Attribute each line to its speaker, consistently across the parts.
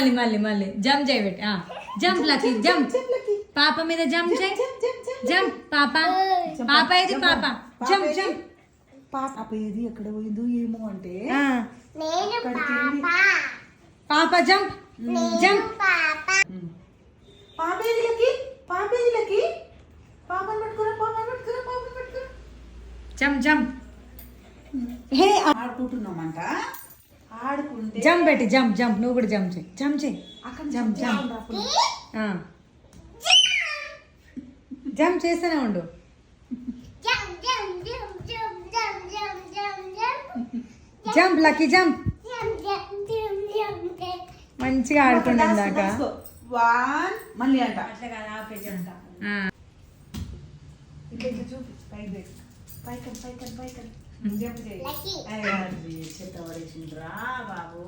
Speaker 1: మళ్ళీ మళ్ళీ jump చేయబెట్టి jump lucky jump పాప మీద జంప్ చేయి జంప్ పాప పాప ఇది పాప జంప్ జంప్
Speaker 2: పాప ఏది ఎక్కడ పోయిందో ఏమో అంటే
Speaker 1: పాప జంప్ జంప్
Speaker 2: పాపేదిలకి పాపేదిలకి పాపని పట్టుకురా పాపని పట్టుకురా పాపని పట్టుకురా
Speaker 1: జంప్ జంప్
Speaker 2: హే ఆడుకుంటున్నామంట ఆడుకుంటే
Speaker 1: జంప్ పెట్టి జంప్ జంప్ నువ్వు కూడా జంప్ చేయి జంప్ చేయి జంప్ జంప్ జంప్ చేస్తూనే ఉండు జంప్ లక్కీ జంప్ మంచిగా ఆడుకుంటాం దాకా
Speaker 2: వన్ మళ్ళీ అంట చూపి పైకి పైకన్ పైకన్ పైకన్ జంప్ చేయి చెత్తవరేసిండ్రా బాబు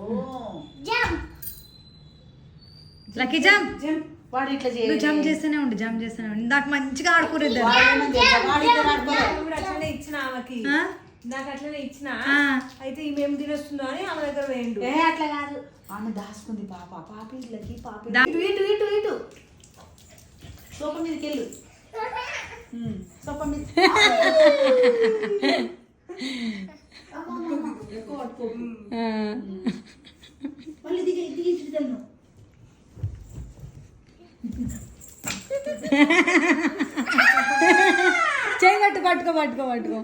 Speaker 1: లక్కీ జంప్
Speaker 2: జంప్ వాడు ఇట్లా
Speaker 1: నువ్వు జంప్ చేస్తూనే ఉండు జంప్ చేస్తూనే ఉండు నాకు మంచిగా ఆడుకోలేదు
Speaker 3: అట్లనే ఇచ్చిన ఆమెకి నాకు అట్లనే ఇచ్చిన అయితే ఈమెం తినేస్తుందో అని ఆమె దగ్గర వేయండు
Speaker 2: అట్లా కాదు ఆమె దాచుకుంది పాప పాప ఇట్లకి పాప ఇటు ఇటు ఇటు సోఫా మీదకి వెళ్ళు సోఫా మీద మళ్ళీ దిగి దిగి ఇటు తెలను
Speaker 1: చేయి పట్టు పట్టుకో పట్టుకో పట్టుకో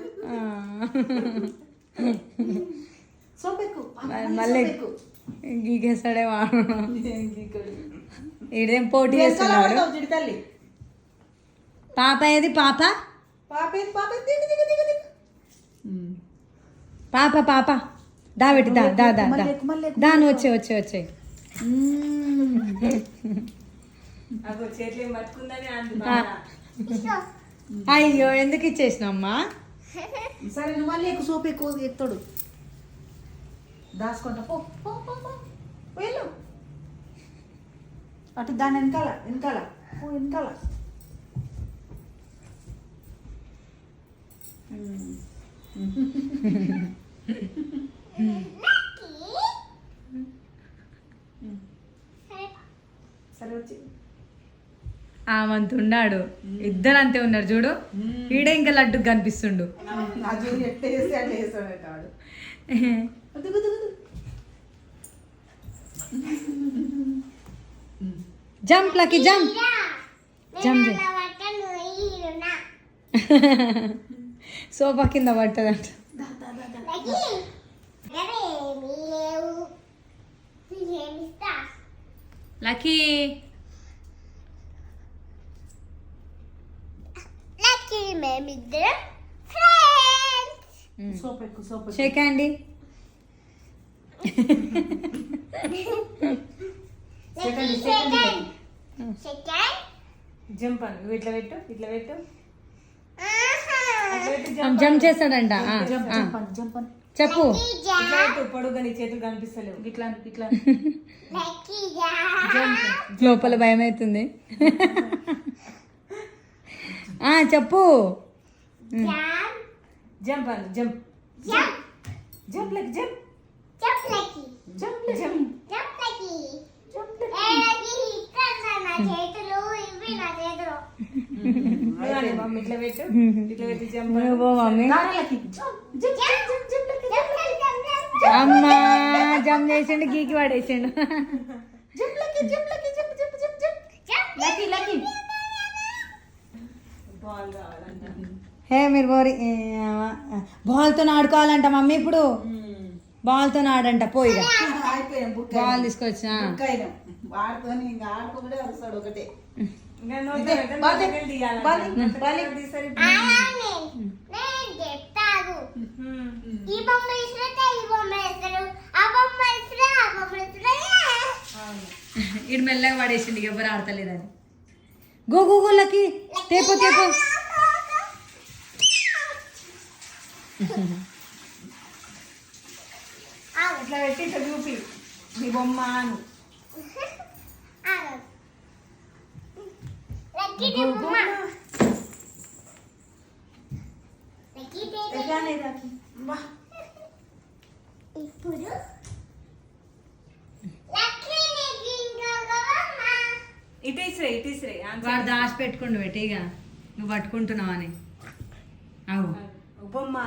Speaker 2: సోపెక్కు
Speaker 1: మళ్ళీ గీకేస్తాడే వాడు ఇదేం పోటీ చేస్తున్నాడు
Speaker 2: తల్లి
Speaker 1: పాప ఏది పాప
Speaker 2: పాప ఏది పాప దిగు దిగు దిగు దిగు
Speaker 1: పాప పాప దా పెట్టి దా దా దా దా దాని వచ్చే వచ్చే వచ్చే
Speaker 3: అగో చేతులు ఏం పట్టుకుందని
Speaker 1: అయ్యో ఎందుకు ఇచ్చేసినమ్మా
Speaker 2: సరే నువ్వు మళ్ళీ ఎక్కువ సోపు ఎక్కువ ఎత్తాడు దాచుకుంటా పో పో పో పో వెళ్ళు అటు దాని వెనకాల వెనకాల పో వెనకాల సరే వచ్చి
Speaker 1: ఆమంతున్నాడు ఇద్దరు అంతే ఉన్నారు చూడు ఈడే ఇంకా లడ్డు కనిపిస్తుండు jump lucky jump jump sofa కింద పట్టదంట లక్కీ షేక్ అండి
Speaker 3: జంప్ అని ఇట్లా పెట్టు ఇట్లా పెట్టు
Speaker 1: జంప్ చేస్తాడంట చెప్పు
Speaker 3: పొడుగు నీ చేతులు కనిపిస్తలేవు
Speaker 2: ఇట్లా ఇట్లా
Speaker 1: లోపల భయం అవుతుంది చెప్పు
Speaker 3: జంప్ అని jump jump like jump jump jump mummy ఇట్లా పెట్టు ఇట్లా పెట్టి జంప్
Speaker 1: మమ్మీ అమ్మా జంప్ చేసిండు గీకి పడేసిండు
Speaker 3: బాల్ కావాలంట
Speaker 1: హే మీరు బోరి బాల్తో ఆడుకోవాలంట మమ్మీ ఇప్పుడు బాల్తో ఆడంట పోయిగా బాల్ తీసుకొచ్చా
Speaker 2: వాడుకొని ఇంకా ఆడుకోబడే వస్తాడు ఒకటే
Speaker 1: ఇటు మెల్లగా పడేసిండు ఎవరు ఆడతలేదని గో గూగుల్లకి తేపో తేపో
Speaker 3: ఇట్లా పెట్టి ఇట్లా చూపి నీ బొమ్మ అను
Speaker 4: ఇప్పుడు
Speaker 3: ఇటు ఇసిరే
Speaker 1: వాడు దాచి పెట్టుకుండు పెట్టిగా నువ్వు పట్టుకుంటున్నావు అని అవు
Speaker 3: బొమ్మ